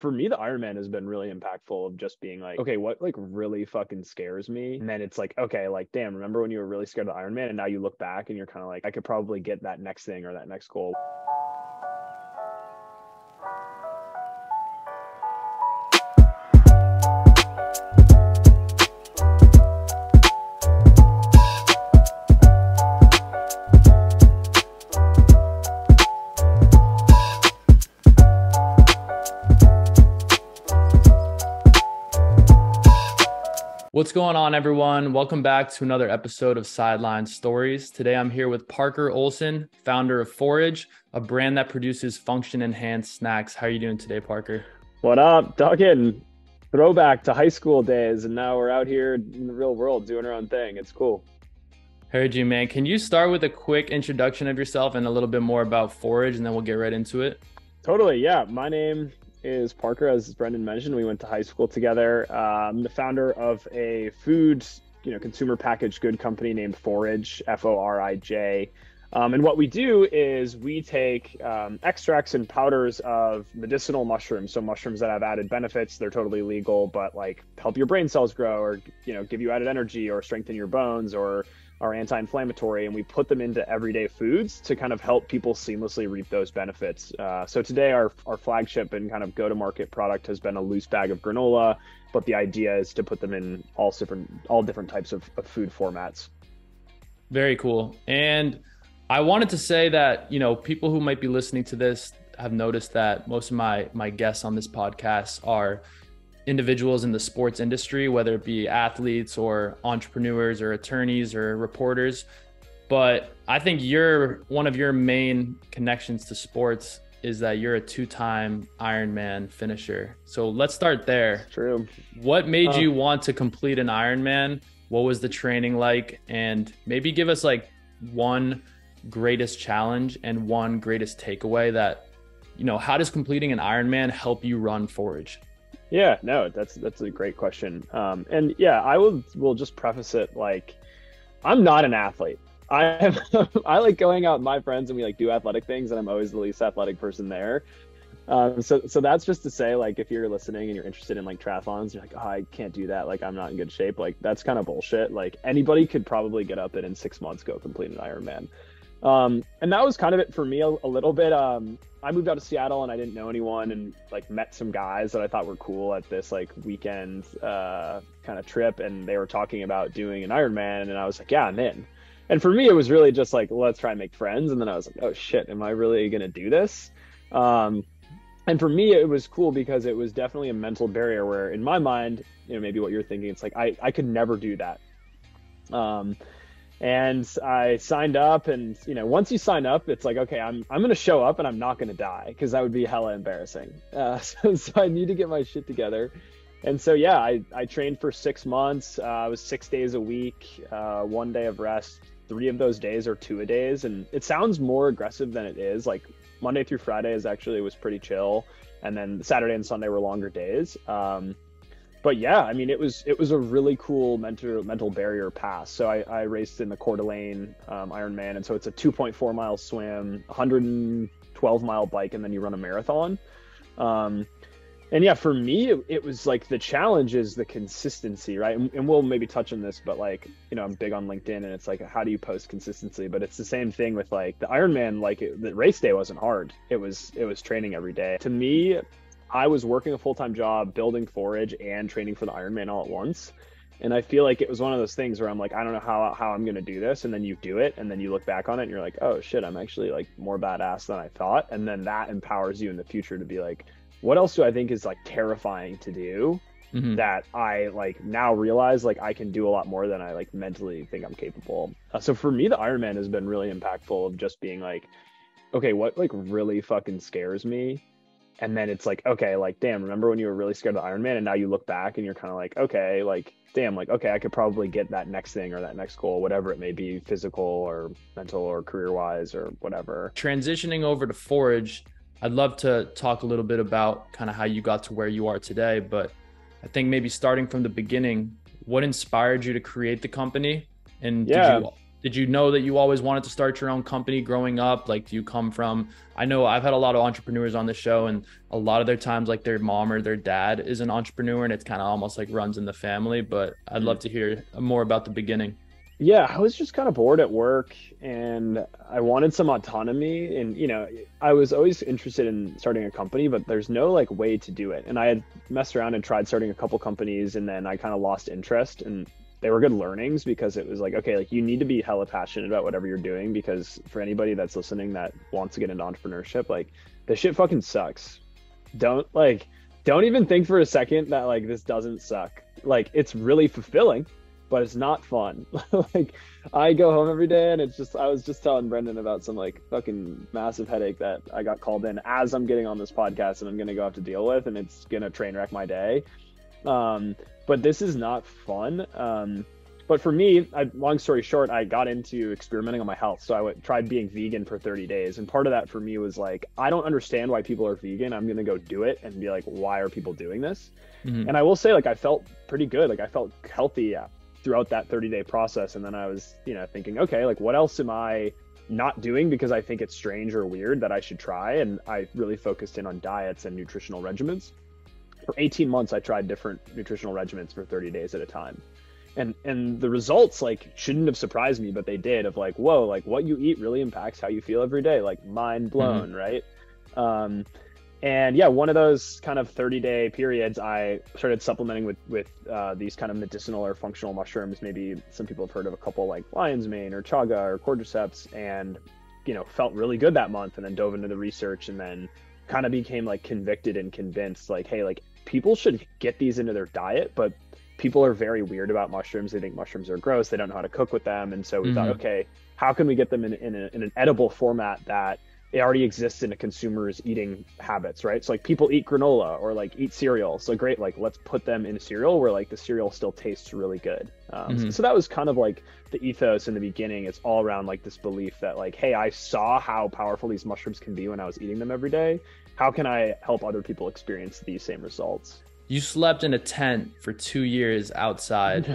For me, the Ironman has been really impactful of just being like, okay, what like really fucking scares me? And then it's like, okay, like, damn, remember when you were really scared of the Ironman? And now you look back and you're kind of like, I could probably get that next thing or that next goal. What's going on, everyone? Welcome back to another episode of Sideline Stories. Today, I'm here with Parker Olson, founder of Forij, a brand that produces function-enhanced snacks. How are you doing today, Parker? What up, Duggan? Throwback to high school days, and now we're out here in the real world doing our own thing. It's cool. Heard you, man. Can you start with a quick introduction of yourself and a little bit more about Forij, and then we'll get right into it? Totally, yeah. My name is Parker, as Brendan mentioned. We went to high school together. I'm the founder of a food, consumer packaged good company named Forij, Forij. And what we do is we take extracts and powders of medicinal mushrooms. So mushrooms that have added benefits, they're totally legal, but like help your brain cells grow or, give you added energy or strengthen your bones or are anti-inflammatory, and we put them into everyday foods to kind of help people seamlessly reap those benefits. So today our flagship and kind of go-to-market product has been a loose bag of granola, but the idea is to put them in all different types of food formats. Very cool. And I wanted to say that, people who might be listening to this have noticed that most of my guests on this podcast are individuals in the sports industry, whether it be athletes or entrepreneurs or attorneys or reporters. But I think one of your main connections to sports is that you're a two-time Ironman finisher. So let's start there. True. What made you want to complete an Ironman? What was the training like? And maybe give us like one greatest challenge and one greatest takeaway that, how does completing an Ironman help you run Forij? Yeah, no, that's a great question. And yeah, I will just preface it like I'm not an athlete. I like going out with my friends and we like do athletic things, and I'm always the least athletic person there. So that's just to say, like, if you're listening and you're interested in like triathlons, you're like, oh, I can't do that. Like, I'm not in good shape. Like, that's kind of bullshit. Like, anybody could probably get up and in 6 months go complete an Ironman. And that was kind of it for me a little bit. I moved out of Seattle and I didn't know anyone, and like met some guys that I thought were cool at this like weekend kind of trip, and they were talking about doing an Ironman, and I was like, yeah, I'm in. And for me, it was really just like, let's try and make friends. And then I was like, oh shit, am I really gonna do this? And for me, it was cool because it was definitely a mental barrier where in my mind, maybe what you're thinking, it's like I could never do that. And I signed up, and once you sign up, it's like, okay, I'm gonna show up and I'm not gonna die, because that would be hella embarrassing. So I need to get my shit together. And so yeah, I trained for 6 months. I was 6 days a week, 1 day of rest. 3 of those days are 2-a-days, and it sounds more aggressive than it is. Like Monday through Friday was pretty chill, and then Saturday and Sunday were longer days. But yeah, I mean, it was a really cool mental barrier pass. So I raced in the Coeur d'Alene Ironman, and so it's a 2.4 mile swim, 112 mile bike, and then you run a marathon. And yeah, for me, it was like the challenge is the consistency, right? And we'll maybe touch on this, but like, I'm big on LinkedIn, and it's like, how do you post consistency? But it's the same thing with like the Ironman. Like the race day wasn't hard. It was training every day. To me, I was working a full-time job, building Forij and training for the Ironman all at once. And I feel like it was one of those things where I'm like, I don't know how I'm going to do this. And then you do it, and then you look back on it and you're like, oh shit, I'm actually like more badass than I thought. And then that empowers you in the future to be like, what else do I think is like terrifying to do that I like now realize like I can do a lot more than I like mentally think I'm capable. So for me, the Ironman has been really impactful of just being like, okay, what like really fucking scares me? And then it's like, okay, like, damn, remember when you were really scared of the Ironman? And now you look back and you're kind of like, okay, like, damn, like, okay, I could probably get that next thing or that next goal, whatever it may be, physical or mental or career wise or whatever. Transitioning over to Forij, I'd love to talk a little bit about kind of how you got to where you are today. But I think maybe starting from the beginning, what inspired you to create the company? And did you know that you always wanted to start your own company growing up? Like, do you come from, I know I've had a lot of entrepreneurs on the show, and a lot of their times, like their mom or their dad is an entrepreneur, and it's kind of almost like runs in the family, but I'd love to hear more about the beginning. Yeah, I was just kind of bored at work and I wanted some autonomy. And, I was always interested in starting a company, but there's no like way to do it. And I had messed around and tried starting a couple companies and then I kind of lost interest. And they were good learnings because it was like, okay, like you need to be hella passionate about whatever you're doing, because for anybody that's listening that wants to get into entrepreneurship, like this shit fucking sucks. Don't even think for a second that like this doesn't suck. Like it's really fulfilling, but it's not fun. Like I go home every day and I was just telling Brendan about some like fucking massive headache that I got called in as I'm getting on this podcast and I'm going to go have to deal with, and it's going to train wreck my day. But this is not fun. But for me, long story short, I got into experimenting on my health. So I tried being vegan for 30 days. And part of that for me was like, I don't understand why people are vegan. I'm going to go do it and be like, why are people doing this? Mm-hmm. And I will say, like, I felt pretty good. Like I felt healthy throughout that 30-day process. And then I was, thinking, okay, like what else am I not doing because I think it's strange or weird that I should try? And I really focused in on diets and nutritional regimens. For 18 months, I tried different nutritional regimens for 30 days at a time. And the results like shouldn't have surprised me, but they did, of like, whoa, like what you eat really impacts how you feel every day. Like mind blown, right? And yeah, one of those kind of 30-day periods, I started supplementing with these kind of medicinal or functional mushrooms. Maybe some people have heard of a couple like lion's mane or chaga or cordyceps, and felt really good that month. And then dove into the research, and then kind of became like convicted and convinced, like, hey, like people should get these into their diet, but people are very weird about mushrooms. They think mushrooms are gross. They don't know how to cook with them. And so we thought, okay, how can we get them in an edible format that it already exists in a consumer's eating habits, right? So like people eat granola or like eat cereal. So great, like let's put them in a cereal where like the cereal still tastes really good. So that was kind of like the ethos in the beginning. It's all around like this belief that like, hey, I saw how powerful these mushrooms can be when I was eating them every day. How can I help other people experience these same results? You slept in a tent for 2 years outside.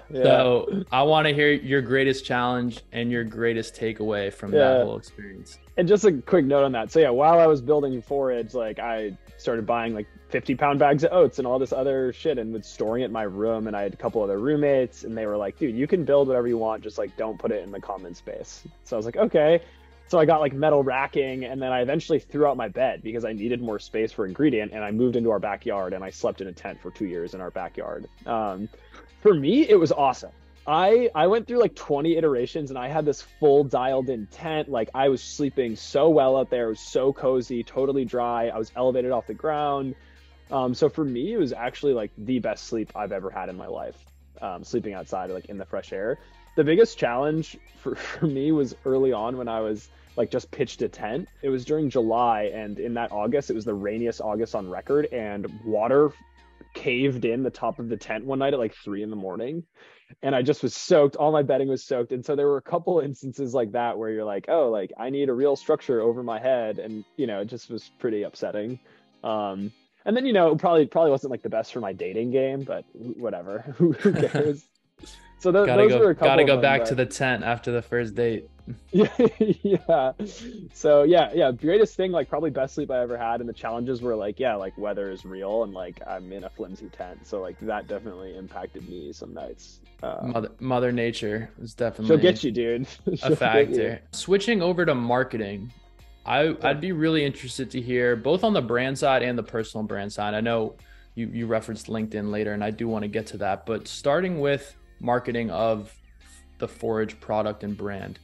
Yeah. So I want to hear your greatest challenge and your greatest takeaway from that whole experience. And just a quick note on that. So yeah, while I was building Forij, like I started buying like 50-pound bags of oats and all this other shit and was storing it in my room. And I had a couple other roommates and they were like, dude, you can build whatever you want. Just like, don't put it in the common space. So I was like, okay. So I got like metal racking, and then I eventually threw out my bed because I needed more space for ingredient, and I moved into our backyard and I slept in a tent for 2 years in our backyard. For me, it was awesome. I went through like 20 iterations and I had this full dialed in tent. Like I was sleeping so well out there. It was so cozy, totally dry. I was elevated off the ground. So for me, it was actually like the best sleep I've ever had in my life, sleeping outside, like in the fresh air. The biggest challenge for me was early on when I was like just pitched a tent. It was during July, and in that August, it was the rainiest August on record, and water caved in the top of the tent one night at like 3 a.m. And I just was soaked. All my bedding was soaked. And so there were a couple instances like that where you're like, oh, like I need a real structure over my head. And, it just was pretty upsetting. And then, it probably wasn't like the best for my dating game, but whatever. Who cares? So those were a couple. Gotta go back to the tent after the first date. Yeah. So yeah. Greatest thing, like probably best sleep I ever had. And the challenges were like, yeah, like weather is real, and like I'm in a flimsy tent. So like that definitely impacted me some nights. Mother Nature was definitely. She'll get you, dude. A factor. Switching over to marketing, I'd be really interested to hear both on the brand side and the personal brand side. I know you referenced LinkedIn later, and I do want to get to that. But starting with marketing of the Forij product and brand,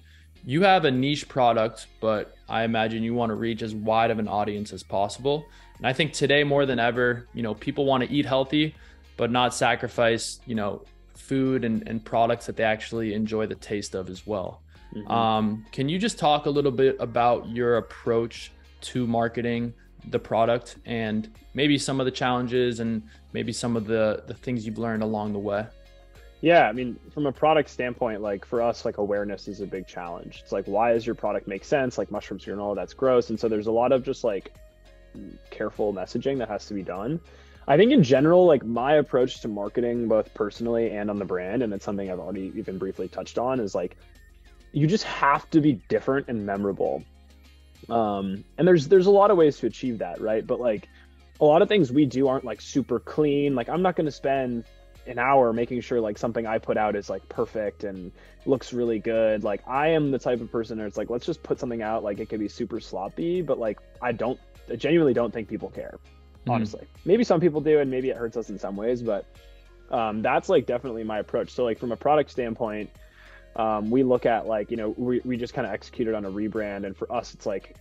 you have a niche product, but I imagine you want to reach as wide of an audience as possible. And I think today more than ever, people want to eat healthy, but not sacrifice, food and products that they actually enjoy the taste of as well. Can you just talk a little bit about your approach to marketing the product and maybe some of the challenges and maybe some of the things you've learned along the way? Yeah, I mean, from a product standpoint, like for us, like awareness is a big challenge. It's like, why does your product make sense? Like mushrooms, granola, that's gross. And so there's a lot of just like careful messaging that has to be done. I think in general, like my approach to marketing, both personally and on the brand, and it's something I've already even briefly touched on, is like you just have to be different and memorable. And there's a lot of ways to achieve that, right? But like a lot of things we do aren't like super clean. Like I'm not going to spend an hour making sure like something I put out is like perfect and looks really good. Like I am the type of person where it's like, let's just put something out. Like it could be super sloppy, but like I genuinely don't think people care, honestly. Maybe some people do, and maybe it hurts us in some ways, but that's like definitely my approach. So like from a product standpoint, we look at like, you know, we just kind of executed on a rebrand, and for us it's like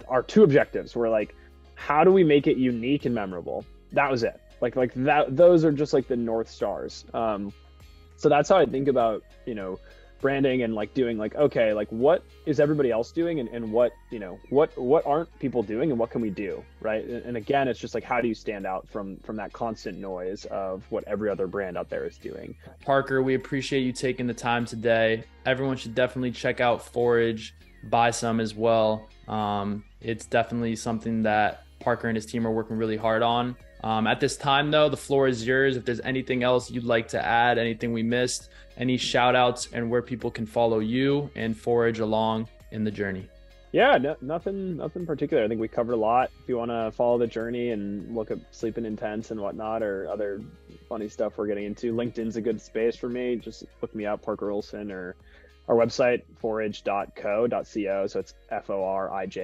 our two objectives were like, how do we make it unique and memorable? That was it. Like that, those are just like the North Stars. So that's how I think about, you know, branding and like doing like, okay, like what is everybody else doing, and what, you know, what aren't people doing, and what can we do, right? And again, it's just like, how do you stand out from that constant noise of what every other brand out there is doing? Parker, we appreciate you taking the time today. Everyone should definitely check out Forij, buy some as well. It's definitely something that Parker and his team are working really hard on. At this time, though, the floor is yours. If there's anything else you'd like to add, anything we missed, any shout outs, and where people can follow you and Forij along in the journey. Yeah, nothing particular. I think we covered a lot. If you want to follow the journey and look at Sleeping Intense and whatnot, or other funny stuff we're getting into, LinkedIn's a good space for me. Just look me up, Parker Olson, or our website, forij.co.co. So it's forij.co.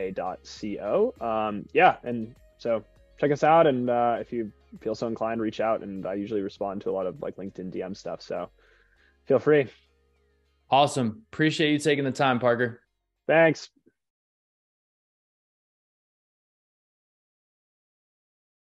Yeah, and so check us out, and if you feel so inclined, reach out, and I usually respond to a lot of like LinkedIn DM stuff, so feel free. Awesome. Appreciate you taking the time, Parker. Thanks.